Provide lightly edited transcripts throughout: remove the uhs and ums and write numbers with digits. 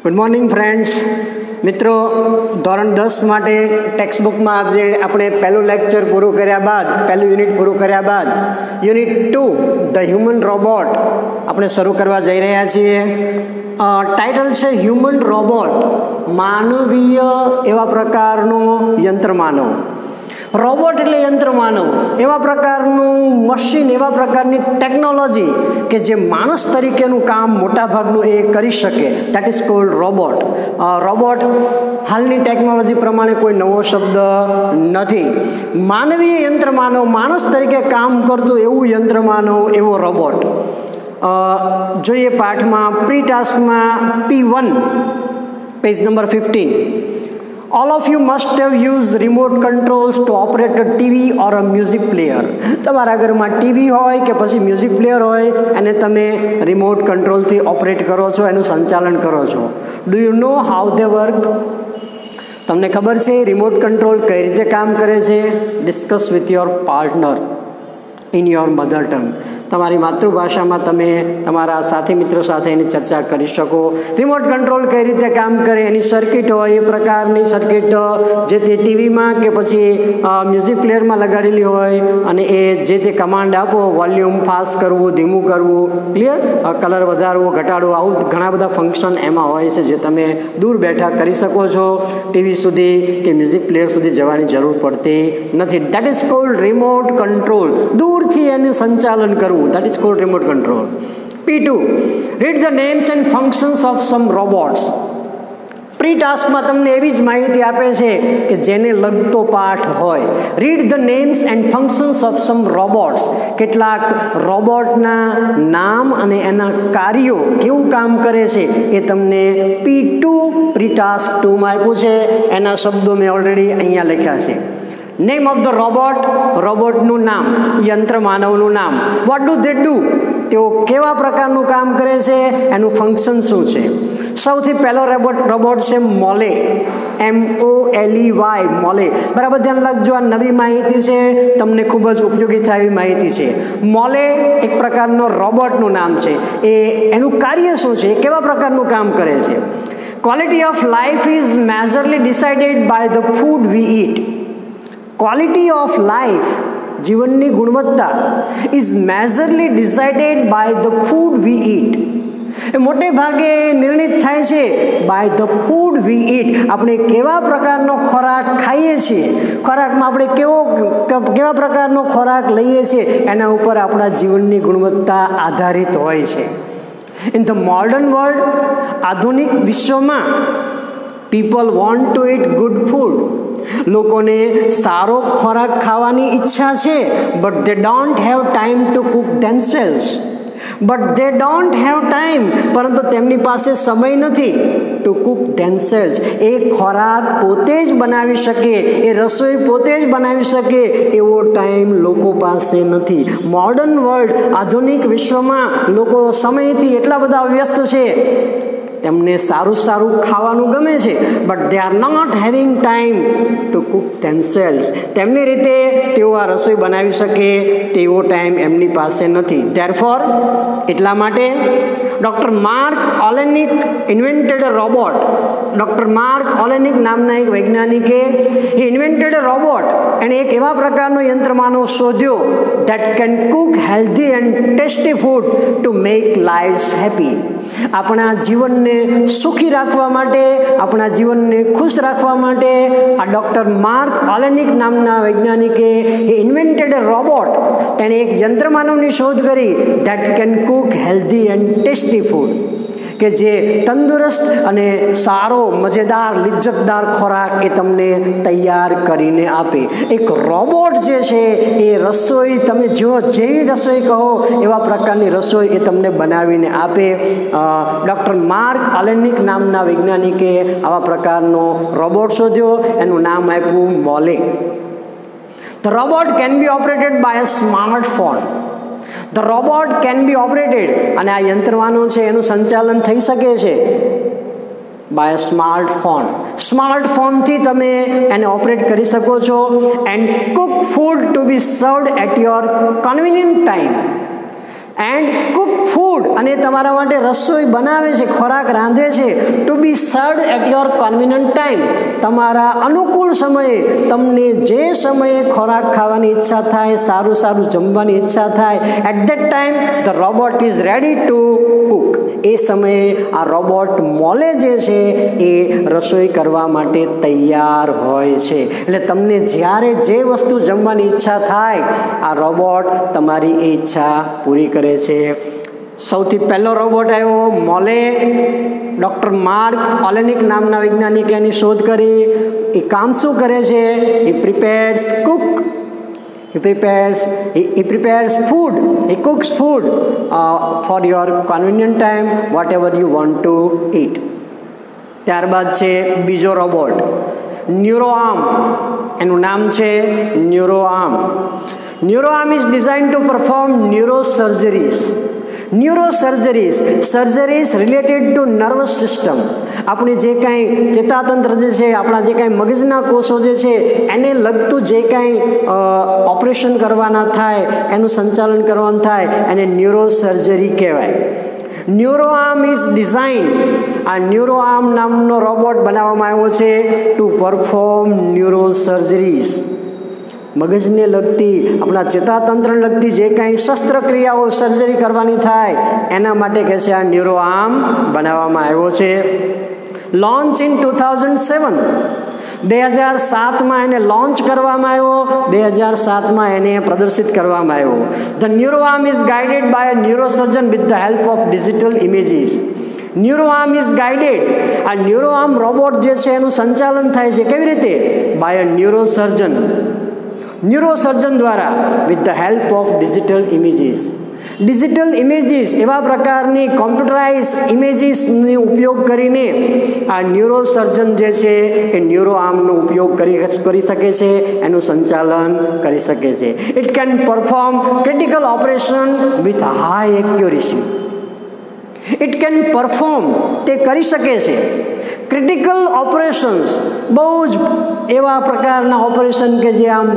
Good morning friends. મિત્રો, ધોરણ 10 માટે ટેક્સ્ટબુકમાં આજે આપણે પહેલું લેક્ચર પૂરું કર્યા બાદ, પહેલું યુનિટ પૂરું કર્યા બાદ યુનિટ 2 ધ હ્યુમન રોબોટ આપણે શરૂ કરવા જઈ રહ્યા છીએ. ટાઇટલ છે હ્યુમન રોબોટ, માનવીય એવા પ્રકારનો યંત્રમાનવ. રોબોટ એટલે યંત્રમાનવ, એવા પ્રકારનું મશીન, એવા પ્રકારની ટેકનોલોજી કે જે માણસ તરીકેનું કામ મોટાભાગનું એ કરી શકે. That is called robot. Robot હાલની ટેકનોલોજી પ્રમાણે કોઈ નવો શબ્દ નથી. માનવીય યંત્રમાનવ, માણસ તરીકે કામ કરતું એવું યંત્રમાનવ, એવો રોબોટ. જોઈએ પાઠમાં પ્રી ટાસ્કમાં P1 page number 15. All of you must have used remote controls to operate a TV or a music player. તમારા ઘરમાં ટીવી હોય કે પછી મ્યુઝિક પ્લેયર હોય અને તમે રિમોટ કંટ્રોલથી ઓપરેટ કરો છો, એનું સંચાલન કરો છો. Do you know how they work? તમને ખબર છે રિમોટ કંટ્રોલ કઈ રીતે કામ કરે છે? Discuss with your partner in your mother tongue. તમારી માતૃભાષામાં તમે તમારા સાથી મિત્રો સાથે એની ચર્ચા કરી શકો. રિમોટ કંટ્રોલ કઈ રીતે કામ કરે, એની સર્કિટ હોય, એ પ્રકારની સર્કિટ જે તે ટીવીમાં કે પછી મ્યુઝિક પ્લેયરમાં લગાડેલી હોય અને એ જે તે કમાન્ડ આપો, વોલ્યુમ ફાસ્ટ કરવું, ધીમું કરવું, ક્લિયર, કલર વધારવો, ઘટાડવો, આવું ઘણા બધા ફંક્શન એમાં હોય છે જે તમે દૂર બેઠા કરી શકો છો. ટીવી સુધી કે મ્યુઝિક પ્લેયર સુધી જવાની જરૂર પડતી નથી. That is called remote control. દૂરથી એનું સંચાલન કરવું, that is called remote control. P2, read the names and functions of some robots. પ્રી ટાસ્કમાં તમને એવી જ માહિતી આપે છે કે જેને લગતો પાઠ હોય. Read the names and functions of sum robots. કેટલાક રોબોટના નામ અને એના કાર્યો કેવું કામ કરે છે એ તમને P2 પ્રી ટાસ્ક 2માં આપ્યું છે. એના શબ્દો મેં ઓલરેડી અહીંયા લખ્યા છે. નેમ ઓફ ધ રોબોટ, રોબોટનું નામ, યંત્રમાનવનું નામ. What do they do? તેઓ કેવા પ્રકારનું કામ કરે છે, એનું ફંક્શન શું છે? સૌથી પહેલો રોબોટ છે મોલે, MOLEY, મોલે. બરાબર ધ્યાન રાખજો, આ નવી માહિતી છે, તમને ખૂબ જ ઉપયોગી થાય એવી માહિતી છે. મોલે એક પ્રકારનો રોબોટનું નામ છે. એનું કાર્ય શું છે, કેવા પ્રકારનું કામ કરે છે? Quality of life is majorly decided by the food we eat. Quality of life, જીવનની ગુણવત્તા, is majorly decided by the food we eat. એ મોટે ભાગે નિર્ણિત થાય છે by the food we eat. આપણે કેવા પ્રકારનો ખોરાક ખાઈએ છીએ, ખોરાકમાં આપણે કેવા પ્રકારનો ખોરાક લઈએ છીએ, એના ઉપર આપણા જીવનની ગુણવત્તા આધારિત હોય છે. ઇન ધ મોડર્ન વર્લ્ડ, આધુનિક વિશ્વમાં, people want to eat good food. લોકોને સારો ખોરાક ખાવાની ઈચ્છા છે, but they don't have time to cook themselves. પરંતુ તેમની પાસે સમય નથી ટુ કુક ધેમસેલ્વ્સ. એ ખોરાક પોતે જ બનાવી શકે, એ રસોઈ પોતે જ બનાવી શકે એવો ટાઈમ લોકો પાસે નથી. મોડર્ન વર્લ્ડ, આધુનિક વિશ્વમાં લોકો સમયથી એટલા બધા વ્યસ્ત છે, તેમને સારું ખાવાનું ગમે છે, but they are not having time to cook themselves. તેમની રીતે તેઓ આ રસોઈ બનાવી શકે તેવો ટાઈમ એમની પાસે નથી. ધેરફોર, એટલા માટે ડૉક્ટર માર્ક ઓલેનિક ઇન્વેન્ટેડ અ રોબોટ. ડૉક્ટર માર્ક ઓલેનિક નામના એક વૈજ્ઞાનિકે ઇન્વેન્ટેડ અ રોબોટ. એણે એક એવા પ્રકારનો યંત્રમાનવ શોધ્યો that can cook healthy and tasty food to make lives happy. આપણા જીવનને સુખી રાખવા માટે, આપણા જીવનને ખુશ રાખવા માટે આ ડૉક્ટર માર્ક ઓલેનિક નામના વૈજ્ઞાનિકે ઇન્વેન્ટેડ અ રોબોટ. તેણે એક યંત્રમાનવની શોધ કરી that can cook healthy and tasty food, કે જે તંદુરસ્ત અને સારો, મજેદાર, લિજ્જતદાર ખોરાક એ તમને તૈયાર કરીને આપે. એક રોબોટ જે છે એ રસોઈ, તમે જેવી રસોઈ કહો એવા પ્રકારની રસોઈ એ તમને બનાવીને આપે. ડૉક્ટર માર્ક ઓલેનિક નામના વૈજ્ઞાનિકે આવા પ્રકારનો રોબોટ શોધ્યો, એનું નામ આપ્યું મોલે. The robot can be operated by a smartphone. The robot can be operated, અને આ યંત્રમાનવ છે એનું સંચાલન થઈ શકે છે બાય સ્માર્ટફોન. સ્માર્ટફોનથી તમે એને ઓપરેટ કરી શકો છો. And cook food to be served at your convenient time. And cook food, અને તમારા માટે રસોઈ બનાવે છે, ખોરાક રાંધે છે, to be served at your convenient time, તમારા અનુકૂળ સમયે, તમને જે સમયે ખોરાક ખાવાની ઈચ્છા થાય, સારું સારું જમવાની ઈચ્છા થાય, at that time the robot is ready to cook. એ સમયે આ રોબોટ મોલે જે છે એ રસોઈ કરવા માટે તૈયાર હોય છે. એટલે તમને જ્યારે જે વસ્તુ જમવાની ઈચ્છા થાય, આ રોબોટ તમારી એ ઈચ્છા પૂરી કરે છે. સૌથી પહેલો રોબોટ આવ્યો મોલે. ડૉક્ટર માર્ક ઓલેનિક નામના વૈજ્ઞાનિકે એની શોધ કરી. એ કામ શું કરે છે? એ prepares cook, he prepares food, he cooks food for your convenient time, whatever you want to eat. ત્યારબાદ છે બીજો રોબોટ ન્યુરોઆર્મ. એનું નામ છે NeuroArm. NeuroArm is design to perform neurosurgeries. Surgeries related to nervous system. આપણી જે કાંઈ ચેતાતંત્ર જે છે, આપણા જે કાંઈ મગજના કોષો જે છે, એને લગતું જે કાંઈ ઓપરેશન કરવાના થાય, એનું સંચાલન કરવાનું થાય, એને ન્યુરોસર્જરી કહેવાય. ન્યુરોઆર્મ ઇઝ ડિઝાઇન. આ ન્યુરોઆર્મ નામનો રોબોટ બનાવવામાં આવ્યો છે ટુ પરફોર્મ ન્યુરોસર્જરીઝ. મગજને લગતી, આપણા ચેતાતંત્રને લગતી જે કાંઈ શસ્ત્રક્રિયાઓ, સર્જરી કરવાની થાય, એના માટે કહે છે આ ન્યુરોઆર્મ બનાવવામાં આવ્યો છે. Launch in 2007. 2007માં એને લોન્ચ કરવામાં આવ્યો. 2007માં એને પ્રદર્શિત કરવામાં આવ્યો. The NeuroArm is guided by a neurosurgeon with the help of digital images. NeuroArm is guided. આ ન્યુરોઆર્મ રોબોટ જે છે એનું સંચાલન થાય છે કેવી રીતે? બાય અ ન્યુરોસર્જન દ્વારા, with the help of digital images. Digital images એવા પ્રકારની કોમ્પ્યુટરાઇઝ ઇમેજીસનો ઉપયોગ કરીને આ ન્યુરોસર્જન જે છે એ ન્યુરોઆર્મનો ઉપયોગ કરી શકે છે, એનું સંચાલન કરી શકે છે. It can perform critical operation with high accuracy. It can perform, તે કરી શકે છે ક્રિટિકલ ઓપરેશન્સ, બહુ જ એવા પ્રકારના ઓપરેશન કે જે આમ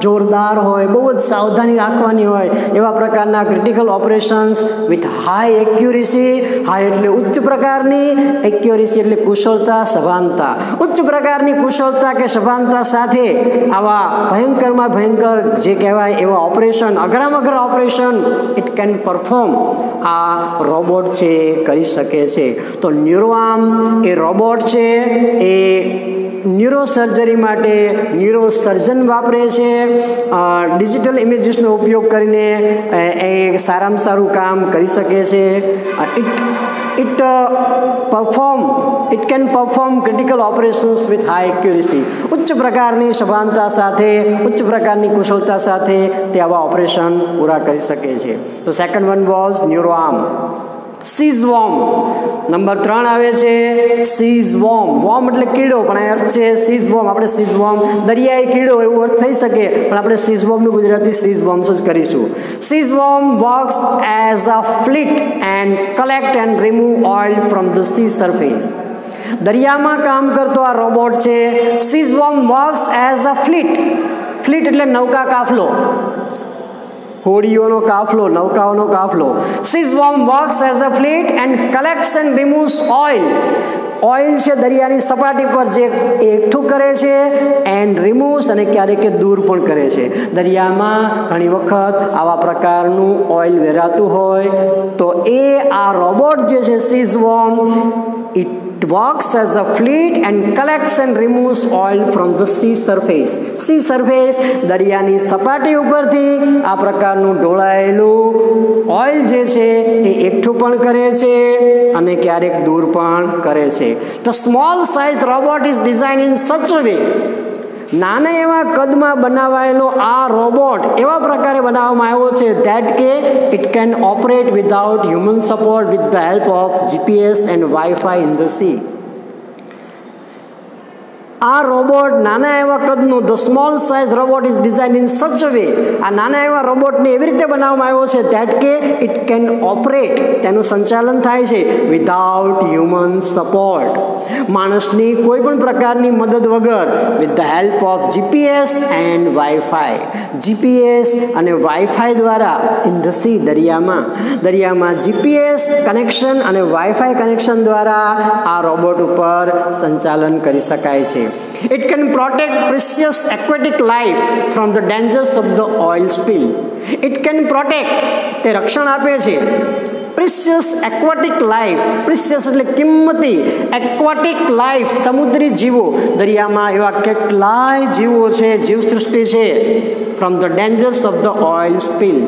જોરદાર હોય, બહુ જ સાવધાની રાખવાની હોય, એવા પ્રકારના critical operations with high accuracy. High એટલે ઉચ્ચ પ્રકારની, એક્યુરેસી એટલે કુશળતા, સભાનતા. ઉચ્ચ પ્રકારની કુશળતા કે સભાનતા સાથે આવા ભયંકરમાં ભયંકર જે કહેવાય એવા ઓપરેશન, અઘરામાં અઘરા ઓપરેશન ઇટ કેન પરફોર્મ, આ રોબોટ છે કરી શકે છે. તો ન્યુરોઆર્મ એ રોબોટ છે એ ન્યુરોસર્જરી માટે ન્યુરોસર્જન વાપરે છે. ડિજિટલ ઇમેજીસનો ઉપયોગ કરીને એ સારામાં સારું કામ કરી શકે છે. It can perform critical operations with high accuracy. ઉચ્ચ પ્રકારની સભાનતા સાથે, ઉચ્ચ પ્રકારની કુશળતા સાથે તે આવા ઓપરેશન પૂરા કરી શકે છે. તો સેકન્ડ વન વોઝ ન્યુરોઆર્મ. સીઝવોર્મ નંબર 3 આવે છે. સીઝવોર્મ, વોર્મ એટલે કીડો, પણ આ અર્થ છે સીઝવોર્મ. આપણે સીઝવોર્મ દરિયાઈ કીડો એવું અર્થ થઈ શકે, પણ આપણે સીઝવોર્મનું ગુજરાતી સીઝવોર્મ્સ જ કરીશું. SeaSwarm works as a fleet and collect and remove oil from the sea surface. દરિયામાં કામ કરતો આ રોબોટ છે. SeaSwarm works as a fleet. Fleet એટલે નૌકા કાફલો, હોડીઓનો કાફલો, નૌકાઓનો કાફલો. SeaSwarm works as a fleet and collects and removes oil. Oil છે દરિયાની સપાટી પર જે એકઠું કરે છે, એન્ડ રિમૂવ્સ, અને ક્યારેક દૂર પણ કરે છે. દરિયામાં ઘણી વખત આવા પ્રકારનું ઓઇલ વેરાતું હોય તો એ આ રોબોટ જે છે સીઝવોર્મ, it works as a fleet and collects and removes oil from the sea surface. Sea surface દરિયાની સપાટી ઉપરથી આ પ્રકારનું ઢોળાયેલું ઓઇલ જે છે એ એકઠું પણ કરે છે અને ક્યારેક દૂર પણ કરે છે. The small size robot is designed in such a way. નાના એવા કદમાં બનાવાયેલો આ રોબોટ એવા પ્રકારે બનાવવામાં આવ્યો છે that કે it can operate without human support with the help of GPS and Wi-Fi in the sea. આ રોબોટ નાના એવા કદનું the small size robot is design in such a way, આ નાના એવા રોબોટને એવી રીતે બનાવવામાં આવ્યો છે ધેટ કે ઇટ કેન ઓપરેટ, તેનું સંચાલન થાય છે વિધાઉટ હ્યુમન સપોર્ટ, માણસની કોઈ પણ પ્રકારની મદદ વગર, with the help of GPS and wifi, GPS અને વાઈફાઈ દ્વારા ઇન ધ સી, દરિયામાં જીપીએસ કનેક્શન અને વાઈફાઈ કનેક્શન દ્વારા આ રોબોટ ઉપર સંચાલન કરી શકાય છે. It can protect precious aquatic life from the dangers of the oil spill. It can protect, તે રક્ષણ આપે છે પ્રિસિયસ એક્વાટિક લાઈફ, પ્રિસિયસ એટલે કિંમતી, એક્વાટિક લાઈફ સમુદ્રી જીવો, દરિયામાં એવા કેટલાય જીવો છે, જીવસૃષ્ટિ છે, from the dangers of the oil spill.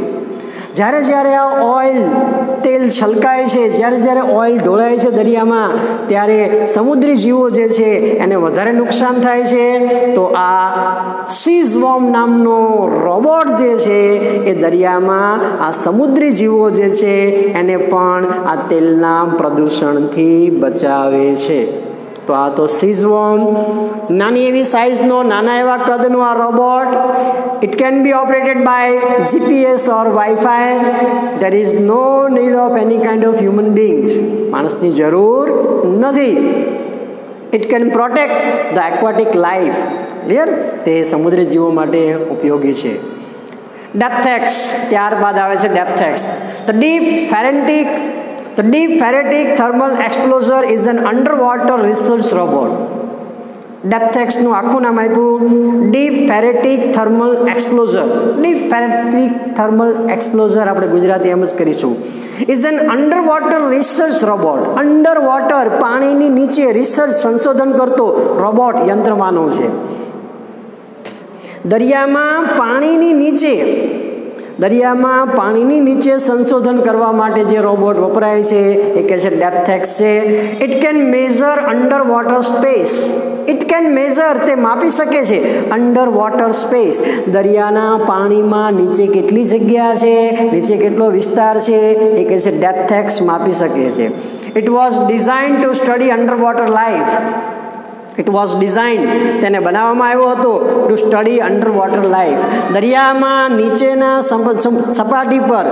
જ્યારે આ ઓઇલ તેલ છલકાય છે, જ્યારે ઓઇલ ઢોળાય છે દરિયામાં, ત્યારે સમુદ્રી જીવો જે છે એને વધારે નુકસાન થાય છે. તો આ સીઝવોર્મ નામનો રોબોટ જે છે એ દરિયામાં આ સમુદ્રી જીવો જે છે એને પણ આ તેલના પ્રદૂષણથી બચાવે છે. તો આ તો સીઝવોર્મ, નાની એવી સાઇઝનો, નાના એવા કદનો આ robot. It can be operated by GPS or WiFi. There is no need of any kind of human beings, માણસની જરૂર નથી. It can protect the aquatic life, clear, તે સમુદ્રી જીવો માટે ઉપયોગી છે. ડેપ્થેક્સ, ત્યારબાદ આવે છે ડેપ્થેક્સ. ધ Deep Ferretic Thermal Explorer is an underwater research robot. ડેપ્થેક્સનું આખું નામ આપ્યું Deep Phreatic Thermal Explorer. Deep Phreatic Thermal Explorer આપણે ગુજરાતી એમ જ કરીશું. Is an underwater research robot. Underwater, પાણીની નીચે રિસર્ચ, સંશોધન કરતો રોબોટ, યંત્રમાનવ છે. દરિયામાં પાણીની નીચે સંશોધન કરવા માટે જે રોબોટ વપરાય છે એ કહે છે ડેપ્થેક્સ છે. It can measure under water space. It can measure, તે માપી શકે છે અંડર વોટર સ્પેસ, દરિયાના પાણીમાં નીચે કેટલી જગ્યા છે, નીચે કેટલો વિસ્તાર છે, એ કહે છે ડેપ્થેક્સ માપી શકે છે. It was design to study under water life. It was design, તેને બનાવવામાં આવ્યો હતો to study under water life. દરિયામાં નીચેના સપાટી પર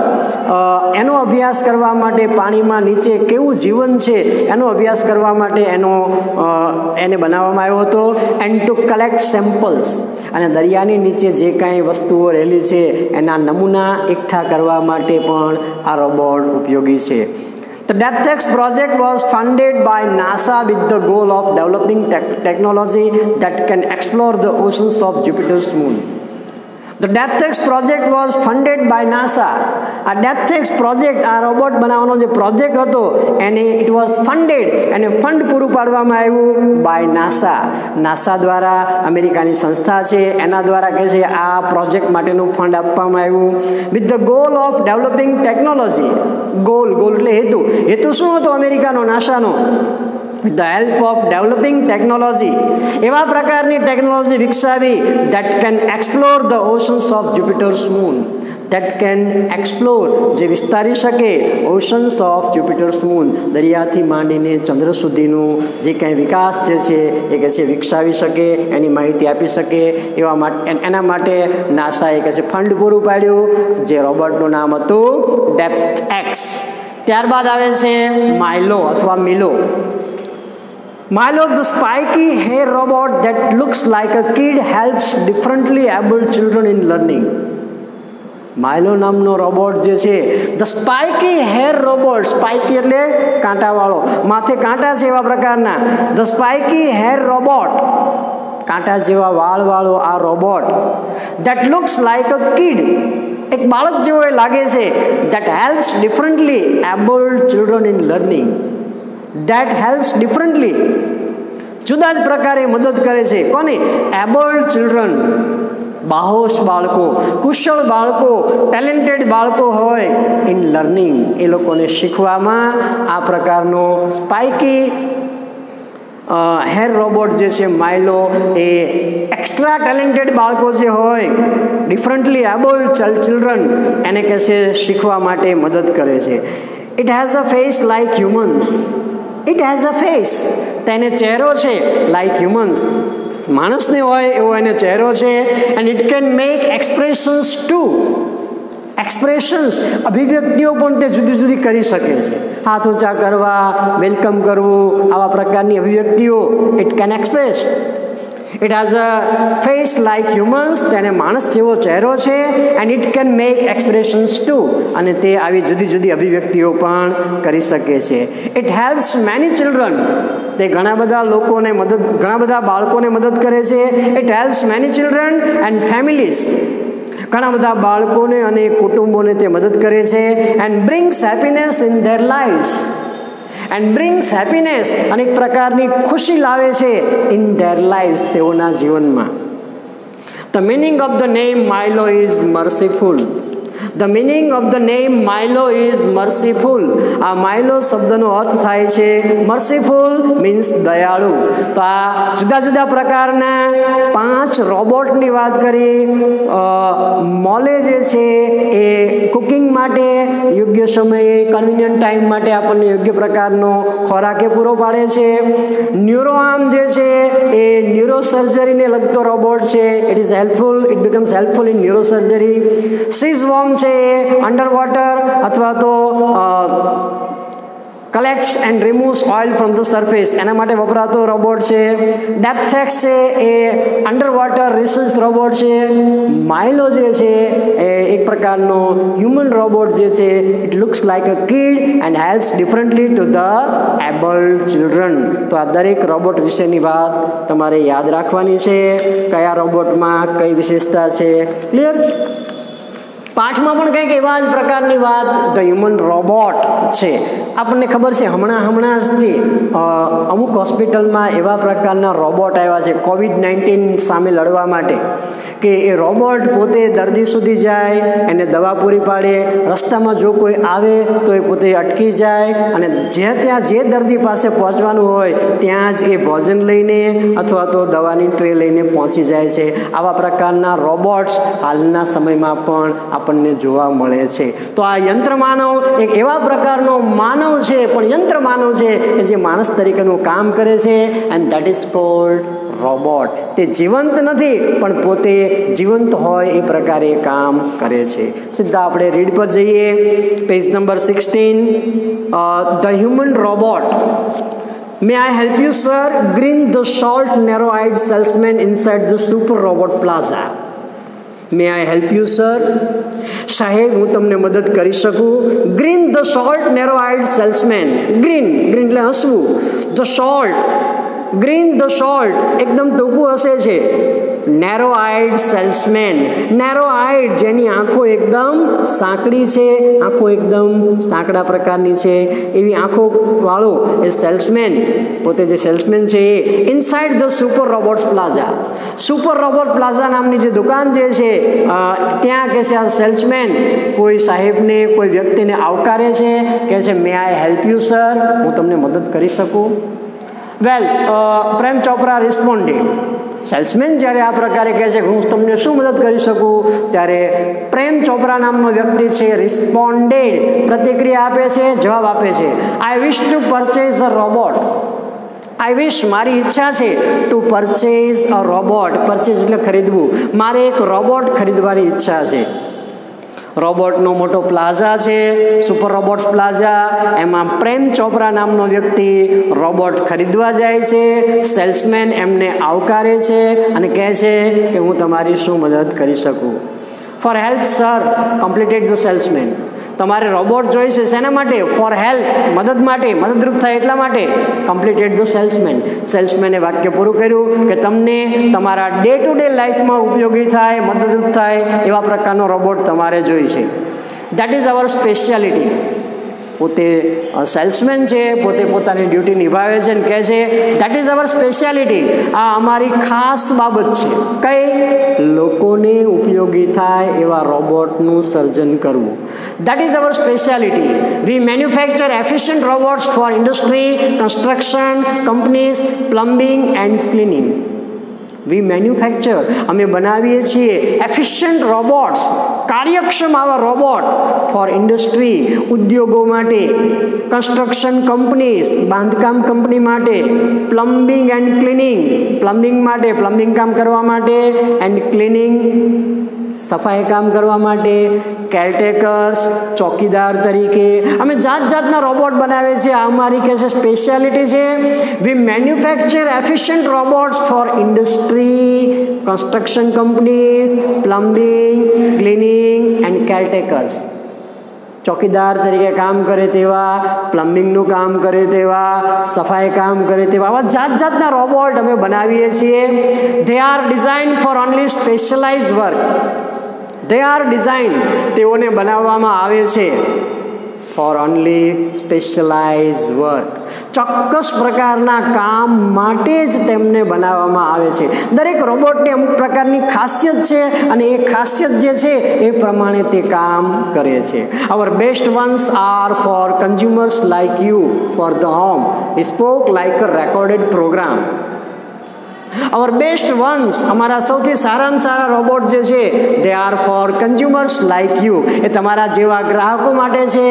એનો અભ્યાસ કરવા માટે, પાણીમાં નીચે કેવું જીવન છે એનો અભ્યાસ કરવા માટે એને બનાવવામાં આવ્યો હતો. એન્ડ ટુ કલેક્ટ સેમ્પલ્સ, અને દરિયાની નીચે જે કાંઈ વસ્તુઓ રહેલી છે એના નમૂના એકઠા કરવા માટે પણ આ રોબોટ ઉપયોગી છે. The DepthX project was funded by NASA with the goal of developing technology that can explore the oceans of Jupiter's moon. The DepthX project was funded by NASA. આ DepthX project, આ robot બનાવવાનો જે project હતો એને it was funded, એને fund પૂરું પાડવામાં આવ્યું બાય નાસા. નાસા દ્વારા, અમેરિકાની સંસ્થા છે એના દ્વારા કહે છે આ પ્રોજેક્ટ માટેનું ફંડ આપવામાં આવ્યું. With the goal of developing technology. Goal એટલે હેતુ શું હતો અમેરિકાનો, નાસાનો? with the help of developing technology, એવા પ્રકારની ટેકનોલોજી વિકસાવી that can explore the oceans of Jupiter's moon. that can explore, જે વિસ્તારી શકે ઓશન્સ ઓફ જ્યુપિટર્સ મૂન, દરિયાથી માંડીને ચંદ્ર સુધીનું જે કંઈ વિકાસ જે છે એ કહે છે વિકસાવી શકે, એની માહિતી આપી શકે. એના માટે નાસાએ કહે છે ફંડ પૂરું પાડ્યું, જે રોબોટનું નામ હતું ડેપ્થએક્સ. ત્યારબાદ આવે છે માઇલો અથવા મિલો. Milo, the spiky hair robot that looks like a kid, helps differently abled children in learning. માઇલો નામનો રોબોટ જે છે, the spiky hair robot, spiky એટલે કાંટાવાળો, માથે કાંટા છે એવા પ્રકારના, ધ સ્પાઇકી હેર રોબોટ, કાંટા જેવા વાળવાળો આ robot, that looks like a kid, એક બાળક જેવો એ લાગે છે, that helps differently abled children in learning. That helps differently, જુદા જ પ્રકારે મદદ કરે છે. કોને? એબલ્ડ ચિલ્ડ્રન, બાહોશ બાળકો, કુશળ બાળકો, ટેલેન્ટેડ બાળકો હોય ઇન લર્નિંગ, એ લોકોને શીખવામાં આ પ્રકારનો સ્પાઇકી હેર રોબોટ જે છે માઇલો, એ એક્સ્ટ્રા ટેલેન્ટેડ બાળકો જે હોય, ડિફરન્ટલી એબલ્ડ ચિલ્ડ્રન, એને કહે છે શીખવા માટે મદદ કરે છે. It has a face like humans. It has a face, તેને ચહેરો છે લાઇક હ્યુમન્સ, માણસને હોય એવો એને ચહેરો છે. And it can make expressions too. Expressions, અભિવ્યક્તિઓ પણ તે જુદી જુદી કરી શકે છે. હાથ ઊંચા કરવા, વેલકમ કરવું, આવા પ્રકારની અભિવ્યક્તિઓ it can express. It has a face like humans, તેને માણસ જેવો ચહેરો છે. And it can make expressions too, અને તે આવી જુદી જુદી અભિવ્યક્તિઓ પણ કરી શકે છે. ઇટ હેલ્પ્સ મેની ચિલ્ડ્રન, તે ઘણા બધા બાળકોને મદદ કરે છે. It helps many children and families, ઘણા બધા બાળકોને અને કુટુંબોને તે મદદ કરે છે. And brings happiness in their lives. And brings happiness, અનેક પ્રકારની ખુશી લાવે છે ઇન ધેર લાઈવ્સ, તેઓના જીવનમાં. The meaning of the name Milo is merciful. The meaning of the name Milo is merciful. આ માઇલો શબ્દનો અર્થ થાય છે મર્સીફુલ, મીન્સ દયાળુ. તો આ જુદા જુદા પ્રકારના 5 રોબોટની વાત કરી. મોલે જે છે એ કુકિંગ માટે યોગ્ય સમયે, કન્વિનિયન્ટ ટાઈમ માટે આપણને યોગ્ય પ્રકારનો ખોરાક પૂરો પાડે છે. ન્યુરોઆર્મ જે છે એ ન્યુરોસર્જરીને લગતો રોબોટ છે. It is helpful, it becomes helpful in neurosurgery. SeaSwarm છે એ અંડર વોટર અથવા તો collects and removes oil from the surface, એના માટે વપરાતો રોબોટ છે. ડેપ્થેક્સ છે એ અંડર વોટર રિસર્ચ રોબોટ છે. માઇલો જે છે એ એક પ્રકારનો હ્યુમન રોબોટ જે છે. It looks like a kid and helps differently to the abled children. તો આ દરેક રોબોટ વિશેની વાત તમારે યાદ રાખવાની છે, કયા રોબોટમાં કઈ વિશેષતા છે. ક્લિયર? પાઠમાં પણ કંઈક એવા જ પ્રકારની વાત ધ હ્યુમન રોબોટ છે. આપણને ખબર છે હમણાં જ અમુક હોસ્પિટલમાં એવા પ્રકારના રોબોટ આવ્યા છે COVID-19 સામે લડવા માટે, કે એ રોબોટ પોતે દર્દી સુધી જાય, એને દવા પૂરી પાડે. રસ્તામાં જો કોઈ આવે તો એ પોતે અટકી જાય અને ત્યાં જે દર્દી પાસે પહોંચવાનું હોય ત્યાં જ એ ભોજન લઈને અથવા તો દવાની ટ્રે લઈને પહોંચી જાય છે. આવા પ્રકારના રોબોટ્સ હાલના સમયમાં પણ આપણને જોવા મળે છે. તો આ યંત્ર માનવ એક એવા પ્રકારનો માનવ છે, પણ યંત્ર માનવ છે કે જે માણસ તરીકેનું કામ કરે છે. And that is called robot. તે જીવંત નથી પણ પોતે જીવંત હોય એ પ્રકારે કામ કરે છે. સીધા આપણે રીડ પર જઈએ, page number 16. The human robot. May I help you, sir? Grinned the short, narrow-eyed salesman inside the Super Robot Plaza. May I help you, sir? સાહેબ, હું તમને મદદ કરી શકું? Grinned the short, narrow-eyed salesman. Grin એટલે હસવું. The short, grin the short, એકદમ ટૂંકું હસે છે. Narrow eyed salesman. Narrow eyed, જેની આંખો એકદમ સાંકડી છે, આંખો એકદમ સાંકડા પ્રકારની છે, એવી આંખો વાળો એ સેલ્સમેન, પોતે જે સેલ્સમેન છે એ inside the super robots plaza. Super robot plaza નામની જે દુકાન જે છે ત્યાં કે છે આ સેલ્સમેન કોઈ સાહેબને, કોઈ વ્યક્તિને આવકારે છે, કહે છે મે આઈ હેલ્પ યુ સર, હું તમને મદદ કરી શકું? વેલ, પ્રેમ ચોપરા રિસ્પોન્ડેડ. સેલ્સમેન જ્યારે આ પ્રકારે કહે છે કે હું તમને શું મદદ કરી શકું, ત્યારે પ્રેમ ચોપરા નામનો વ્યક્તિ છે રિસ્પોન્ડેડ, પ્રતિક્રિયા આપે છે, જવાબ આપે છે. I wish to purchase a robot. I wish, મારી ઈચ્છા છે, to purchase a robot. Purchase એટલે ખરીદવું. મારે એક રોબોટ ખરીદવાની ઈચ્છા છે. રોબોટનો મોટો પ્લાઝા છે, સુપર રોબોટ્સ પ્લાઝા. એમાં પ્રેમ ચોપરા નામનો વ્યક્તિ રોબોટ ખરીદવા જાય છે. સેલ્સમેન એમને આવકારે છે અને કહે છે કે હું તમારી શું મદદ કરી શકું? For help sir, completed the salesman. તમારે રોબોટ જોઈશે શેના માટે? ફોર હેલ્પ, મદદ માટે, મદદરૂપ થાય એટલા માટે. Completed the salesman. સેલ્સમેને વાક્ય પૂરું કર્યું કે તમને તમારા ડે ટુ ડે લાઈફમાં ઉપયોગી થાય, મદદરૂપ થાય એવા પ્રકારનો રોબોટ તમારે જોઈશે. That is our speciality. પોતે સેલ્સમેન છે, પોતે પોતાની ડ્યુટી નિભાવે છે અને કહે છે દેટ ઇઝ અવર સ્પેશિયાલિટી. આ અમારી ખાસ બાબત છે. કઈ? લોકોને ઉપયોગી થાય એવા રોબોટનું સર્જન કરવું. That is our speciality. We manufacture efficient robots for industry, construction companies, plumbing and cleaning. We manufacture, અમે બનાવીએ છીએ એફિશિયન્ટ રોબોટ્સ, કાર્યક્ષમ આવા રોબોટ ફોર ઇન્ડસ્ટ્રી, ઉદ્યોગો માટે, કન્સ્ટ્રક્શન કંપનીઝ, બાંધકામ કંપની માટે, પ્લમ્બિંગ એન્ડ ક્લિનિંગ, પ્લમ્બિંગ માટે, પ્લમ્બિંગ કામ કરવા માટે, એન્ડ ક્લિનિંગ, સફાઈ કામ કરવા માટે, કેરટેકર્સ, ચોકીદાર તરીકે અમે જાત જાતના રોબોટ બનાવીએ છીએ. આ અમારી કે છે સ્પેશિયાલિટી છે. We manufacture efficient robots for industry, construction companies, plumbing, cleaning and caretakers. ચોકીદાર તરીકે કામ કરે તેવા, પ્લમ્બિંગનું કામ કરે તેવા, સફાઈ કામ કરે તેવા, આવા જાત જાતના રોબોટ અમે બનાવીએ છીએ. They are design four only specialise work. They are design, તેઓને બનાવવામાં આવે છે ફોર ઓનલી સ્પેશિયલાઇઝ વર્ક, ચોક્કસ પ્રકારના કામ માટે જ તેમને બનાવવામાં આવે છે. દરેક રોબોટની અમુક પ્રકારની ખાસિયત છે અને એ ખાસિયત જે છે એ પ્રમાણે તે કામ કરે છે. Our best ones are for consumers like you for the home. He spoke like a recorded programme. Our best ones, અમારા સૌથી સારામાં સારા રોબોટ જે છે, they are for consumers like you, એ તમારા જેવા ગ્રાહકો માટે છે,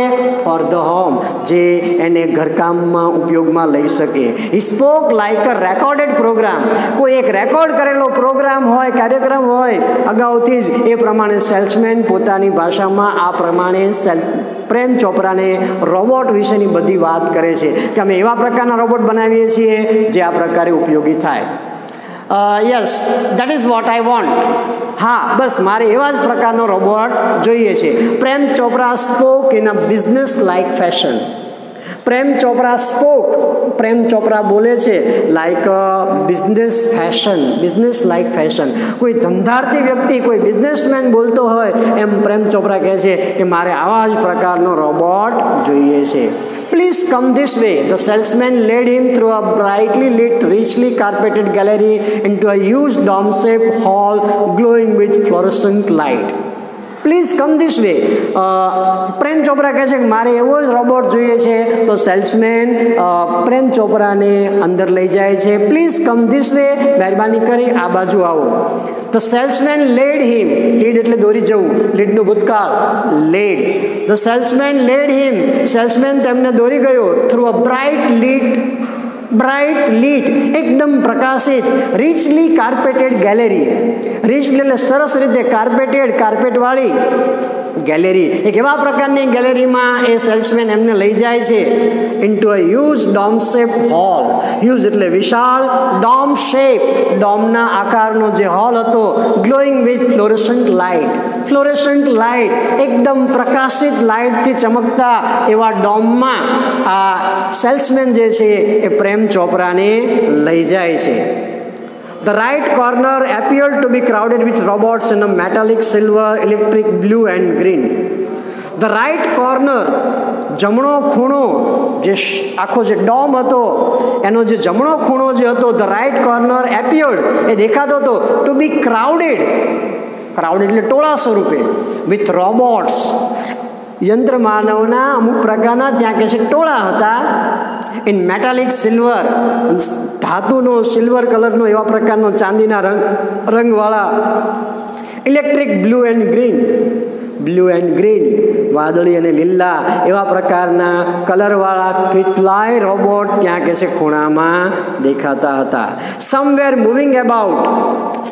ફોર ધ હોમ, જે એને ઘરકામમાં ઉપયોગમાં લઈ શકે. He spoke like a recorded program. કોઈ એક રેકોર્ડ કરેલો પ્રોગ્રામ હોય, કાર્યક્રમ હોય અગાઉથી જ, એ પ્રમાણે સેલ્સમેન પોતાની ભાષામાં આ પ્રમાણે પ્રેમ ચોપરાને રોબોટ વિશેની બધી વાત કરે છે કે અમે એવા પ્રકારના રોબોટ બનાવીએ છીએ જે આ પ્રકારે ઉપયોગી થાય. Yes, that is what I want. હા, બસ મારે એવા જ પ્રકારનો રોબોટ જોઈએ છે. Prem Chopra spoke in a business like fashion. Prem Chopra spoke, Prem Chopra બોલે છે like business fashion, business like fashion. કોઈ ધંધાર્થી વ્યક્તિ, કોઈ બિઝનેસમેન બોલતો હોય એમ પ્રેમ ચોપરા કહે છે કે મારે આવા જ પ્રકારનો રોબોટ જોઈએ છે. Please come this way. The salesman led him through a brightly lit, richly carpeted gallery into a huge dome-shaped hall glowing with fluorescent light. Please come this way. Prem Chopra કહે છે કે મારે એવો જ રોબોટ જોઈએ છે. તો સેલ્સમેન પ્રેમ ચોપરાને અંદર લઈ જાય છે. પ્લીઝ કમ ધીસ વે, મહેરબાની કરી આ બાજુ આવો. The salesman lead him, lead એટલે દોરી જવું, લીડનું ભૂતકાળ lead. The salesman lead him, salesman તેમને દોરી ગયો થ્રુ અ બ્રાઇટ લીટ, એકદમ પ્રકાશિત, રીચલી કાર્પેટેડ ગેલેરી. રીચલી એટલે સરસ રીતે, કાર્પેટેડ, કાર્પેટ વાળી ગેલેરી. એક એવા પ્રકારની ગેલેરીમાં એ સેલ્સમેન એમને લઈ જાય છે. Into a huge dome shape hall. Huge એટલે વિશાળ, ડોમ શેપ, ડોમના આકારનો જે હોલ હતો, glowing with fluorescent light. Fluorescent light, એકદમ પ્રકાશિત લાઇટથી ચમકતા એવા ડોમમાં આ સેલ્સમેન જે છે એ પ્રેમ ચોપરાને લઈ જાય છે. The right corner appeared to be crowded with robots in a metallic, silver, electric, blue and green. The right corner, જમણો ખૂણો, જે આખો જે ડોમ હતો એનો જે જમણો ખૂણો જે હતો, the right corner appeared, એ દેખાતો હતો, to be crowded, ક્રાઉડ એટલે ટોળા સ્વરૂપે, વિથ રોબોટ્સ, યંત્ર માનવના અમુક પ્રકારના ત્યાં કે છે ટોળા હતા. ઇન મેટાલિક સિલ્વર, ધાતુનો સિલ્વર કલરનો એવા પ્રકારનો ચાંદીના રંગવાળા. Electric blue and green, blue and green, વાદળી અને લીલા એવા પ્રકારના કલરવાળા કેટલાય રોબોટ ત્યાં કે છે ખૂણામાં દેખાતા હતા. Somewhere moving about,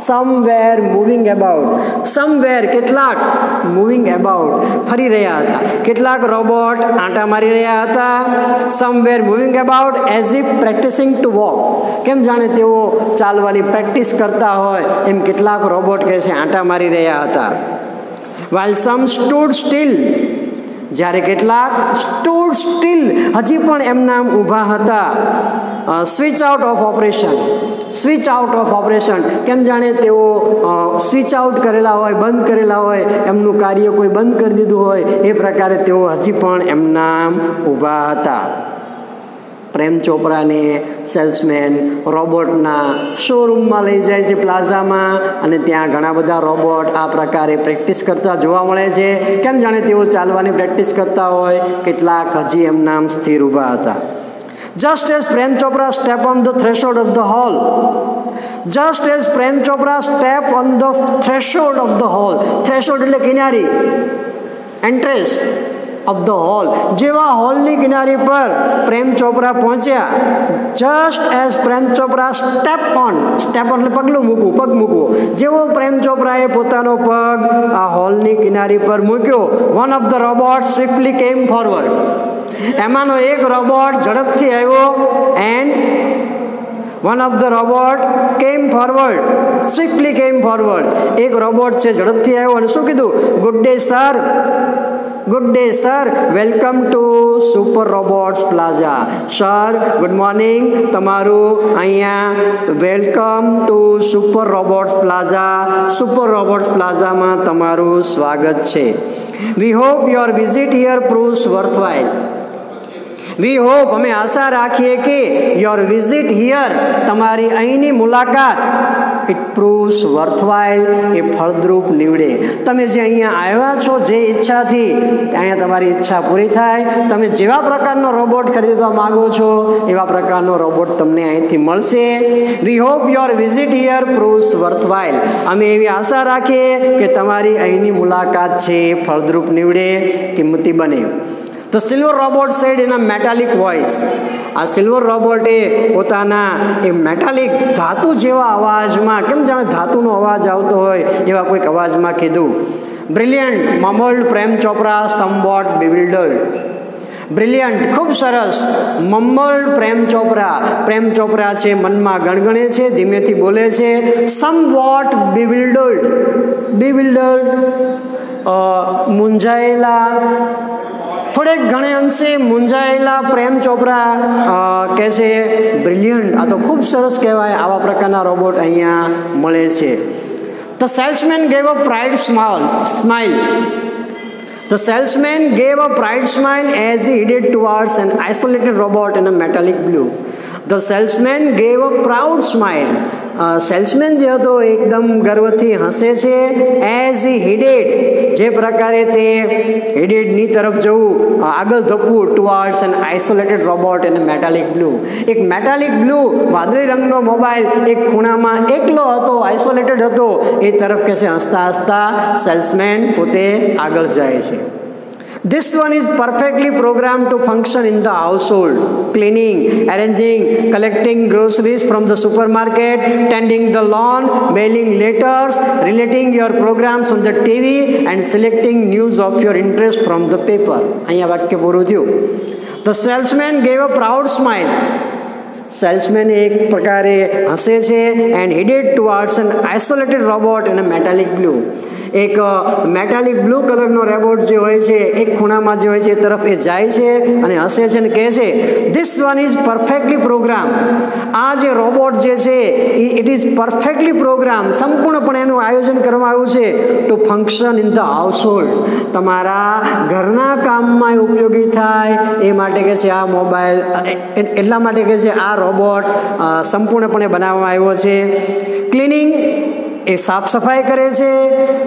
somewhere moving about, somewhere કેટલાક, મૂવિંગ અબાઉટ ફરી રહ્યા હતા. કેટલાક રોબોટ આંટા મારી રહ્યા હતા. Somewhere moving about as if practising two walk, કેમ જાણે તેઓ ચાલવાની પ્રેક્ટિસ કરતા હોય એમ કેટલાક રોબોટ કહે છે આંટા મારી રહ્યા હતા. while some stood still, જ્યારે કેટલાક stood still, હજી પણ એમના ઊભા હતા. Switch out of operation, switch out of operation, કેમ જાણે તેઓ સ્વિચ આઉટ કરેલા હોય, બંધ કરેલા હોય, એમનું કાર્ય કોઈ બંધ કરી દીધું હોય એ પ્રકારે તેઓ હજી પણ એમના ઊભા હતા. પ્રેમ ચોપરાને સેલ્સમેન રોબોટના શોરૂમમાં લઈ જાય છે, પ્લાઝામાં, અને ત્યાં ઘણા બધા રોબોટ આ પ્રકારે પ્રેક્ટિસ કરતા જોવા મળે છે. કેમ જાણે તેઓ ચાલવાની પ્રેક્ટિસ કરતા હોય, કેટલાક હજી એમના સ્થિર ઊભા હતા. Just as Prem Chopra stepped on the threshold of the hall, just as Prem Chopra stepped on the threshold of the hall, threshold એટલે કિનારી, entrance of the hall, જેવા હોલની કિનારી પર પ્રેમ ચોપરા પહોંચ્યા, just as Prem Chopra stepped on, step on એટલે પગલું મૂકવું, પગ મૂકવો, જેવો પ્રેમ ચોપરાએ પોતાનો પગ આ હોલની કિનારી પર મૂક્યો, one of the robots swiftly came forward. એમાંનો એક રોબોટ ઝડપથી આવ્યો, and one of the robot came forward, swiftly came forward. એક રોબોટ છે ઝડપથી આવ્યો અને શું કીધું? Good day sir, good day sir, welcome to Super Robots Plaza. Sir, good morning, તમારું અહીંયા welcome to Super Robots Plaza, Super Robots Plaza માં તમારું સ્વાગત છે. We hope your visit here proves worthwhile. We hope, અમે આશા રાખીએ કે your visit here, તમારી અહીંની મુલાકાત, it proves worthwhile, એ ફળદ્રુપ નીવડે. તમે જે અહીંયા આવ્યા છો જે ઈચ્છાથી, અહીંયા તમારી ઈચ્છા પૂરી થાય. તમે જેવા પ્રકારનો રોબોટ ખરીદવા માંગો છો એવા પ્રકારનો રોબોટ તમને અહીંથી મળશે. We hope your visit here proves worthwhile. અમે એવી આશા રાખીએ કે તમારી અહીંની મુલાકાત છે ફળદ્રુપ નીવડે, કિંમતી બને. The silver robot said in a metallic voice. આ સિલ્વર રોબોટે પોતાના એ મેટાલિક ધાતુ જેવા અવાજમાં, કેમ જાણે ધાતુનો અવાજ આવતો હોય એવા કોઈક અવાજમાં કીધું. Brilliant, mumbled Prem Chopra, somewhat bewildered. Brilliant, ખૂબ સરસ. mumbled Prem Chopra, Prem Chopra છે મનમાં ગણગણે છે, ધીમેથી બોલે છે. somewhat bewildered, bewildered, મૂંઝાયેલા, થોડેક ઘણે અંશે મૂંઝાયેલા પ્રેમ ચોપરા કહે છે બ્રિલિયન્ટ, આ તો ખૂબ સરસ કહેવાય, આવા પ્રકારના રોબોટ અહીંયા મળે છે. The salesman gave a pride smile. The salesman gave a pride smile as he headed towards an isolated robot in a metallic blue. The salesman gave a proud smile. Salesman જે હતો એકદમ ગર્વથી હસે છે. As he headed, જે પ્રકારે તે હેડેડની તરફ જવું, આગળ ધપવું, towards an isolated robot an metallic blue. એક મેટાલિક બ્લુ વાદળી રંગનો મોબાઈલ એક ખૂણામાં એકલો હતો, આઇસોલેટેડ હતો, એ તરફ કે છે હસતા હસતા સેલ્સમેન પોતે આગળ જાય છે. This one is perfectly programmed to function in the household, cleaning, arranging, collecting groceries from the supermarket, tending the lawn, mailing letters, relating your programs on the TV, and selecting news of your interest from the paper. અહીંયા વાક્ય પૂરું થયું. The salesman gave a proud smile. Salesman એક પ્રકારે હસે છે. And headed towards an isolated robot in a metallic blue. એક metallic blue કલરનો રોબોટ જે હોય છે એક ખૂણામાં જે હોય છે એ તરફ એ જાય છે અને હસે છે અને કહે છે this one is perfectly program. આ જે રોબોટ જે છે ઇટ ઇઝ પરફેક્ટલી પ્રોગ્રામ, સંપૂર્ણપણે એનું આયોજન કરવામાં આવ્યું છે to function in the household, તમારા ઘરના કામમાં ઉપયોગી થાય એ માટે કે છે આ મોબાઈલ, એટલા માટે કે છે આ રોબોટ સંપૂર્ણપણે બનાવવામાં આવ્યો છે. ક્લિનિંગ, એ સાફ સફાઈ કરે છે.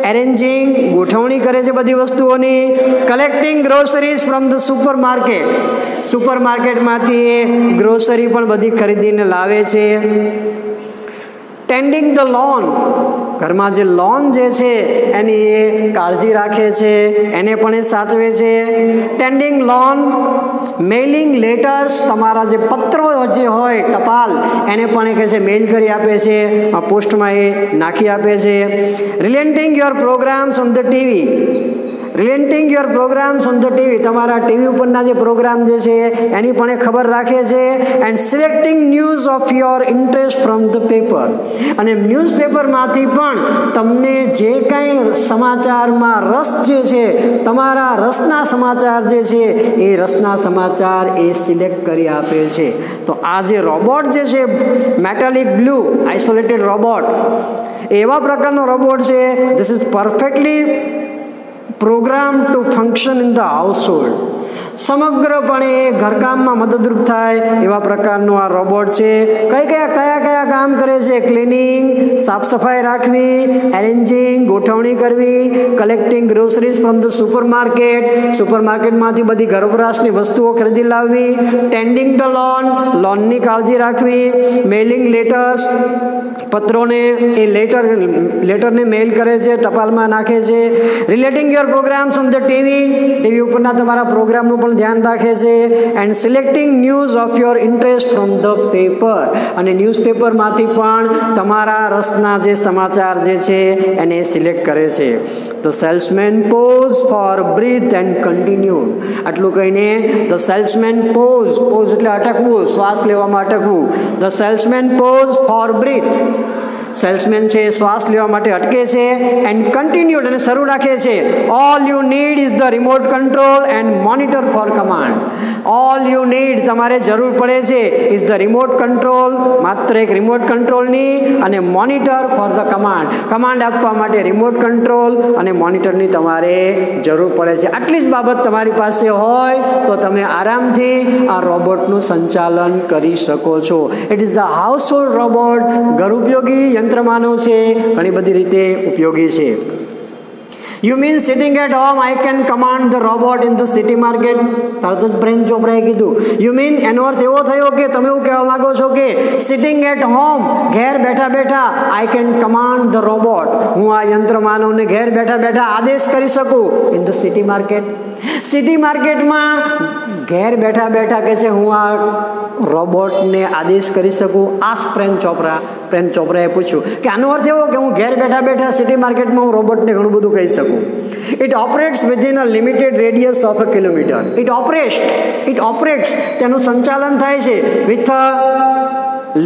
એરેન્જિંગ, ગોઠવણી કરે છે બધી વસ્તુઓની. Collecting groceries from the supermarket, સુપર માર્કેટમાંથી એ ગ્રોસરી પણ બધી ખરીદીને લાવે છે. ટેન્ડિંગ ધ લોન, ઘરમાં જે લોન જે છે એની એ કાળજી રાખે છે, એને પણ એ સાચવે છે. ટેન્ડિંગ લોન, મેઇલિંગ લેટર્સ, તમારા જે પત્રો જે હોય ટપાલ એને પણ એ કહે છે મેઇલ કરી આપે છે, પોસ્ટમાં એ નાખી આપે છે. Relenting your programs on the TV, relenting your programs on the TV, તમારા ટીવી ઉપરના જે પ્રોગ્રામ જે છે એની પણ એ ખબર રાખે છે. And selecting news of your interest from the paper, અને ન્યૂઝપેપરમાંથી પણ તમને જે કાંઈ સમાચારમાં રસ જે છે, તમારા રસના સમાચાર જે છે એ રસના સમાચાર એ સિલેક્ટ કરી આપે છે. તો આ જે રોબોટ જે છે મેટાલિક બ્લુ આઇસોલેટેડ રોબોટ, એવા પ્રકારનો રોબોટ છે. This is perfectly programme to function in the household. સમગ્રપણે ઘરકામમાં મદદરૂપ થાય એવા પ્રકારનું આ રોબોટ છે. કયા કામ કરે છે? ક્લિનિંગ, સાફ સફાઈ રાખવી, એરેન્જિંગ, ગોઠવણી કરવી, કલેક્ટિંગ ગ્રોસરીઝ ફ્રોમ ધ સુપરમાર્કેટમાંથી બધી ઘર વપરાશની વસ્તુઓ ખરીદી લાવવી, ટેન્ડિંગ ધ લોનની કાળજી રાખવી, મેલિંગ લેટર્સ, પત્રોને એ લેટરને મેઇલ કરે છે, ટપાલમાં નાખે છે, relating your programs on the TV ઉપરના તમારા પ્રોગ્રામનું પણ ધ્યાન રાખે છે, and selecting news of your interest from the paper, અને ન્યૂઝપેપરમાંથી પણ તમારા રસના જે સમાચાર જે છે એને સિલેક્ટ કરે છે. The salesman pause for breath and continue. આટલું કહીને ધ સેલ્સમેન પોઝ એટલે અટકવું, શ્વાસ લેવામાં અટકવું. The salesman pause for breath. Salesman છે શ્વાસ લેવા માટે અટકે છે, એન્ડ કન્ટિન્યુડ અને શરૂ રાખે છે. All you need is the remote control and monitor for command. All you need, તમારે જરૂર પડે છે, ઇઝ ધ રિમોટ કંટ્રોલ, માત્ર એક રિમોટ કંટ્રોલની, અને મોનિટર ફોર ધ કમાન્ડ આપવા માટે રિમોટ કંટ્રોલ અને મોનિટરની તમારે જરૂર પડે છે. આટલી જ બાબત તમારી પાસે હોય તો તમે આરામથી આ રોબોટનું સંચાલન કરી શકો છો. It is the house hold robot. ઘર ઉપયોગી યંત્રમાનવ છે, ઘણી બધી રીતે ઉપયોગી છે. You mean sitting at home I can command the robot in the city market? તરત જ પ્રેમ ચોપરાએ કીધું. You mean એનો અર્થ એવો થયો કે તમે એવું કહેવા માંગો છો કે sitting at home, ઘેર બેઠા બેઠા, I can command the robot, હું આ યંત્ર માનવને ઘેર બેઠા બેઠા આદેશ કરી શકું in the city market. City માર્કેટમાં ઘેર બેઠા બેઠા કે છે હું આ રોબોટને આદેશ કરી શકું. આસ્ક પ્રેમ ચોપરાએ પૂછ્યું કે આનો અર્થ એવો કે હું ઘેર બેઠા બેઠા સિટી માર્કેટમાં હું રોબોટને ઘણું બધું કહી શકું. It operates within a limited radius of a kilometre. It operates તેનું સંચાલન થાય છે વિથ અ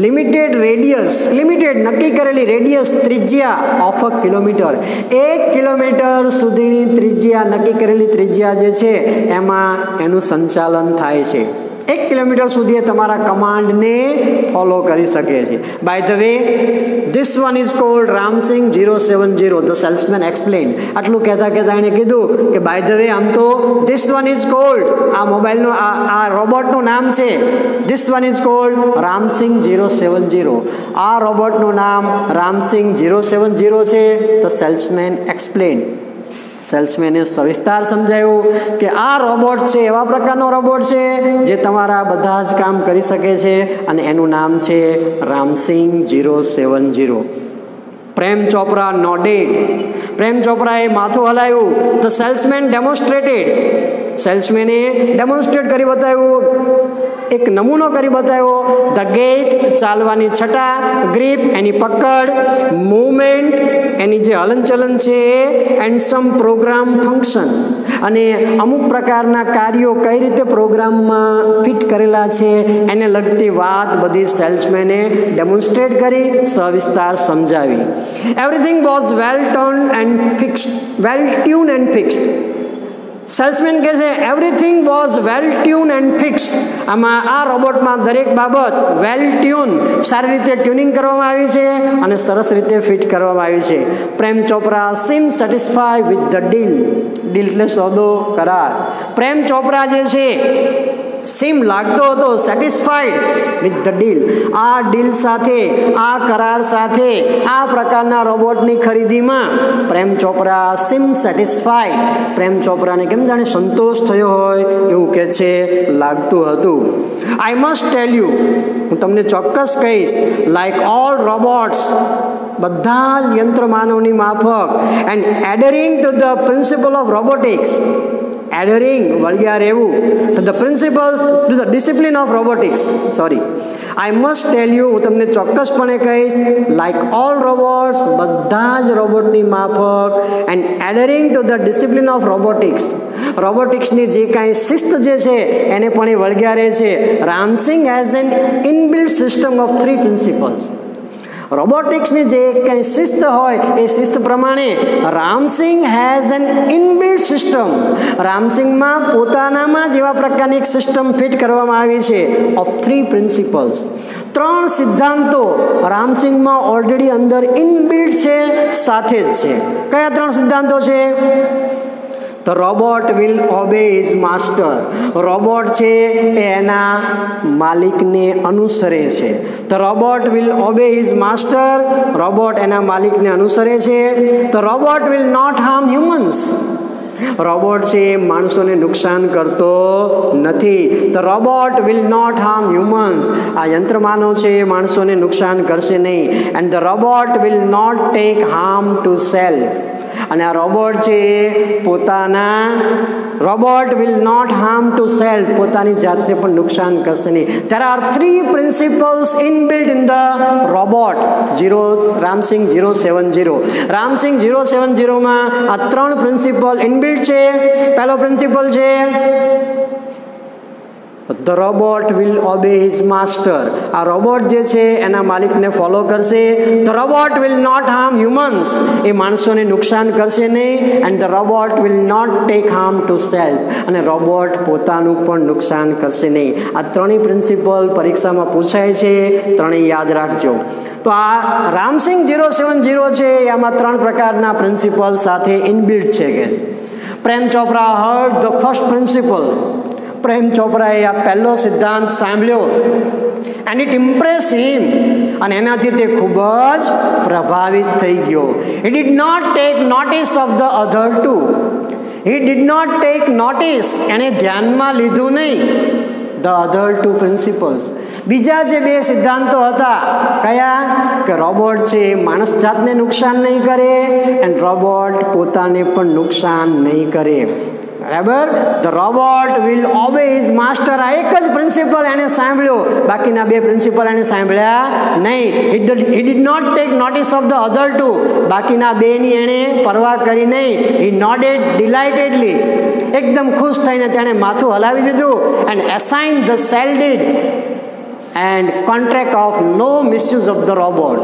લિમિટેડ રેડિયસ, નક્કી કરેલી રેડિયસ, ત્રિજ્યા ઓફ અ કિલોમીટર. 1 કિલોમીટર સુધીની ત્રિજ્યા, નક્કી કરેલી ત્રિજ્યા જે છે એમાં એનું સંચાલન થાય છે. 1 કિલોમીટર સુધી તમારા કમાન્ડને ફોલો કરી શકે છે. By the way, this one is called Ramsingh 070. The salesman explain. આટલું કહેતા એણે કીધું કે બાય ધ વે, આમ તો ધીસ વન ઇઝ કોલ્ડ, આ મોબાઈલનું આ રોબોટનું નામ છે, this one is called Ramsingh 070. આ રોબોટનું નામ રામસિંગ 070 છે. The salesman explain. સેલ્સમેને સવિસ્તાર સમજાવ્યું કે આ રોબોટ છે એવા પ્રકારનો રોબોટ છે જે તમારા બધા જ કામ કરી શકે છે, અને એનું નામ છે રામસિંગ 070. પ્રેમ ચોપરા નોડેડ. પ્રેમ ચોપરાએ માથું હલાવ્યું. The salesman demonstrated. સેલ્સમેને ડેમોન્સ્ટ્રેટ કરી બતાવ્યું, એક નમૂનો કરી બતાવ્યો. ધ ગેટ, ચાલવાની છટા, ગ્રીપ, એની પકડ, મૂવમેન્ટ, એની જે હલનચલન છે, એન્ડ સમ પ્રોગ્રામ ફંક્શન, અને અમુક પ્રકારના કાર્યો કઈ રીતે પ્રોગ્રામમાં ફિટ કરેલા છે એને લગતી વાત બધી સેલ્સમેને ડેમોન્સ્ટ્રેટ કરી, સવિસ્તાર સમજાવી. Everything was well tuned and fixed. Salesman કહે છે everything was well tune and fixed. આમાં આ રોબોટમાં દરેક બાબત વેલ ટ્યુન, સારી રીતે ટ્યુનિંગ કરવામાં આવી છે અને સરસ રીતે ફિટ કરવામાં આવી છે. Prem Chopra seem satisfy with the deal. Deal એટલે સોદો, કરાર. પ્રેમ ચોપરા જે છે સીમ લાગતો હતો સેટિસ્ફાઈડ વિથ ધ ડીલ. આ ડીલ સાથે, આ કરાર સાથે, આ પ્રકારના રોબોટની ખરીદીમાં પ્રેમ ચોપરા સીમ સેટિસ્ફાઈડ. પ્રેમ ચોપરાને કેમ જાણે સંતોષ થયો હોય એવું કે છે લાગતું હતું. આઈ મસ્ટ ટેલ યુ, હું તમને ચોક્કસ કહીશ, લાઈક ઓલ રોબોટ્સ, બધા જ યંત્ર માનવની માફક, and adhering to the principle of robotics, adhering વળગ્યા રહેવું, to the principles, to the discipline of robotics. I must tell you, હું તમને ચોક્કસપણે કહીશ, like all robots, બધા જ રોબોટની માફક, and adhering to the discipline of robotics, રોબોટિક્સની જે કાંઈ શિસ્ત જે છે એને પણ એ વળગ્યા રહે છે. Ram Singh has an inbuilt system of 3 principles. રોબોટિક્સની જે કંઈ શિસ્ત હોય એ શિસ્ત પ્રમાણે Ramsingh has an inbuilt system. રામસિંગમાં પોતાનામાં જ એવા પ્રકારની એક સિસ્ટમ ફિટ કરવામાં આવી છે ઓફ 3 પ્રિન્સિપલ્સ. 3 સિદ્ધાંતો રામસિંગમાં ઓલરેડી અંદર ઇનબિલ્ટ છે, સાથે જ છે. કયા 3 સિદ્ધાંતો છે? The robot will obey his master. Robot છે એ એના માલિકને અનુસરે છે. The robot will obey his master. Robot એના માલિકને અનુસરે છે. The robot will not harm humans. Robot છે એ માણસોને નુકસાન કરતો નથી. The robot will not harm humans. આ યંત્રમાનવ છે એ માણસોને નુકસાન કરશે નહીં. And the robot will not take harm to self. અને આ રોબોટ છે robot will not harm to self, પોતાની જાતને પણ નુકસાન કરશે નહીં. there are 3 principles inbuilt in the robot. Ram Singh 070. Ram Singh 070 માં આ 3 પ્રિન્સિપલ ઇનબિલ્ટ છે. પહેલો પ્રિન્સિપલ છે the robot will obey his master. આ રોબોટ જે છે એના માલિકને ફોલો કરશે. The robot will not harm humans. એ માણસોને નુકસાન કરશે નહીં. And the robot will not take harm to self. અને રોબોટ પોતાનું પણ નુકસાન કરશે નહીં. આ 3 પ્રિન્સિપલ પરીક્ષામાં પૂછાય છે, ત્રણેય યાદ રાખજો. તો આ રામસિંગ 070 છે એમાં 3 પ્રકારના પ્રિન્સિપલ સાથે ઇનબિલ્ટ છે. કે Prem Chopra heard the first principle. Prem ચોપરાએ આ પહેલો સિદ્ધાંત સાંભળ્યો એન્ડ ઇટ ઇમ્પ્રેસ હિમ. અને એનાથી તે ખૂબ જ પ્રભાવિત થઈ ગયો. He did not take notice of the other two. He did not take notice. એને ધ્યાનમાં લીધું નહીં ધ અધર 2 પ્રિન્સિપલ્સ. બીજા જે 2 સિદ્ધાંતો હતા કયા? કે રોબોટ છે માણસ જાતને નુકસાન નહીં કરે એન્ડ રોબોટ પોતાને પણ નુકસાન નહીં કરે. બરાબર? The robot will obey his master. આ એક જ પ્રિન્સિપલ એને સાંભળ્યો, બાકીના 2 પ્રિન્સિપલ એને સાંભળ્યા નહીં. He did not take notice of the other 2. બાકીના 2ની એણે પરવા કરી નહીં. He nodded delightedly. એકદમ ખુશ થઈને તેણે માથું હલાવી દીધું. And assign the sale deed and contract of no misuse of the robot.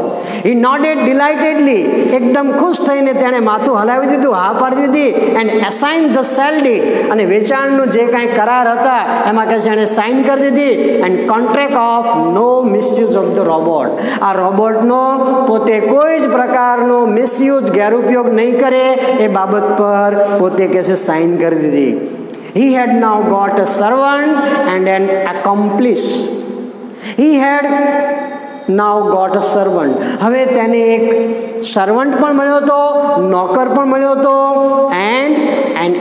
He nodded delightedly. એકદમ ખુશ થઈને તેણે માથું હલાવી દીધું, હા પાડી દીધી. and assigned the sell deed. અને વેચાણનું જે કાંઈ કરાર હતા એમાં કહે છે એણે સાઇન કરી દીધી. and contract of no misuse of the robot. આ રોબોટનો પોતે કોઈ જ પ્રકારનો મિસયુઝ ગેરઉપયોગ નહીં કરે એ બાબત પર પોતે કહે છે સાઇન કરી દીધી. He had now got a servant and an accomplice. He had now got a servant. હવે તેને એક સર્વન્ટ પણ મળ્યો હતો, નોકર પણ મળ્યો હતો, એન્ડ એન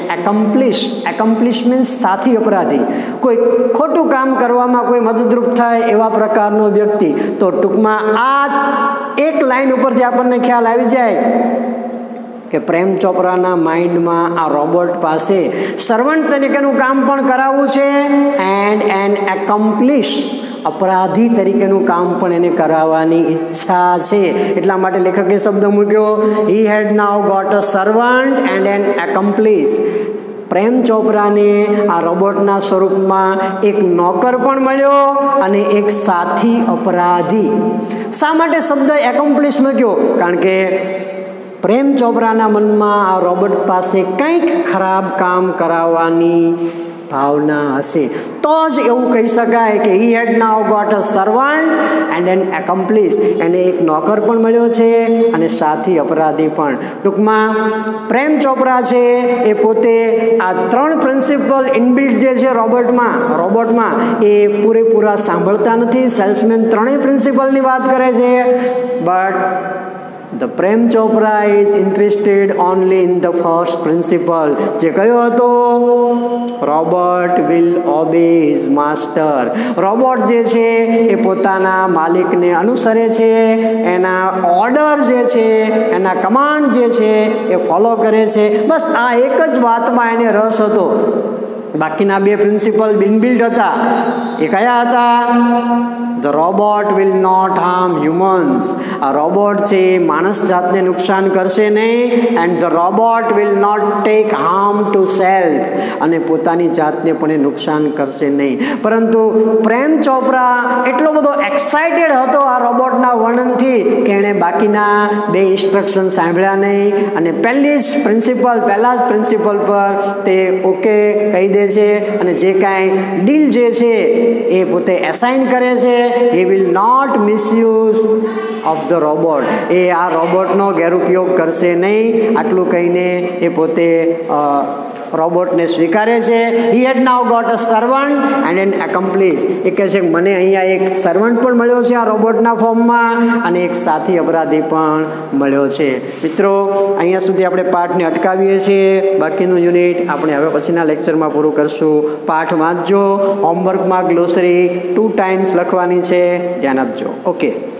accomplice means સાથી અપરાધી. કોઈ ખોટું કામ કરવામાં કોઈ મદદરૂપ થાય એવા પ્રકારનો વ્યક્તિ. તો ટૂંકમાં આ એક લાઈન ઉપરથી આપણને ખ્યાલ આવી જાય કે પ્રેમ ચોપરાના માઇન્ડમાં આ રોબોટ પાસે સર્વન્ટ તરીકેનું કામ પણ કરાવવું છે એન્ડ એન accomplice અપરાધી તરીકેનું કામ પણ એને કરાવવાની ઈચ્છા છે. એટલા માટે લેખકે શબ્દ મૂક્યો he had now got a servant and an accomplice. પ્રેમ ચોપરાને આ રોબોટના સ્વરૂપમાં એક નોકર પણ મળ્યો અને એક સાથી અપરાધી. શા માટે શબ્દ accomplice મૂક્યો? કારણ કે પ્રેમ ચોપરાના મનમાં આ રોબોટ પાસે કંઈક ખરાબ કામ કરાવવાની ભાવના હશે, તો જ એવું કહી શકાય કે he had now got a servant and an accomplice. એને એક નોકર પણ મળ્યો છે અને સાથી અપરાધી પણ. ટૂંકમાં પ્રેમ ચોપરા છે એ પોતે આ 3 પ્રિન્સિપલ ઇનબિલ્ટ જે છે રોબોટમાં એ પૂરેપૂરા સાંભળતા નથી. સેલ્સમેન 3 પ્રિન્સિપલની વાત કરે છે, but The Prem Chopra is interested only in the first principle. જે કયો હતો? Robot will obey his master. Robot જે છે એ પોતાના માલિકને અનુસરે છે, એના ઓર્ડર જે છે, એના કમાન્ડ જે છે એ ફોલો કરે છે. બસ આ એક જ વાતમાં એને રસ હતો. બાકીના 2 પ્રિન્સિપલ ઇનબિલ્ટ હતા. એ કયા હતા? The robot will not harm humans. આ રોબોટ છે માણસ જાતને નુકસાન કરશે નહીં. and the robot will not take harm to self. અને પોતાની જાતને પણ એ નુકસાન કરશે નહીં. પરંતુ પ્રેમ ચોપરા એટલો બધો એક્સાઇટેડ હતો આ રોબોટના વર્ણનથી કે એણે બાકીના 2 ઇન્સ્ટ્રક્શન સાંભળ્યા નહીં અને પહેલા જ પ્રિન્સિપલ પર તે ઓકે કહી દે છે અને જે કાંઈ ડીલ જે છે એ પોતે એસાઇન કરે છે. He will not misuse of the robot. એ આ રોબોટનો ગેરઉપયોગ કરશે નહીં. આટલું કહીને એ પોતે રોબોટને સ્વીકારે છે. He had now got a servant and an accomplice. એ કહે છે કે મને અહીંયા એક સર્વન્ટ પણ મળ્યો છે આ રોબોટના ફોર્મમાં અને એક સાથી અપરાધી પણ મળ્યો છે. મિત્રો અહીંયા સુધી આપણે પાઠને અટકાવીએ છીએ. બાકીનું યુનિટ આપણે હવે પછીના લેક્ચરમાં પૂરું કરશું. પાઠ વાંચજો. હોમવર્કમાં ગ્લોસરી 2 ટાઈમ્સ લખવાની છે. ધ્યાન આપજો. ઓકે.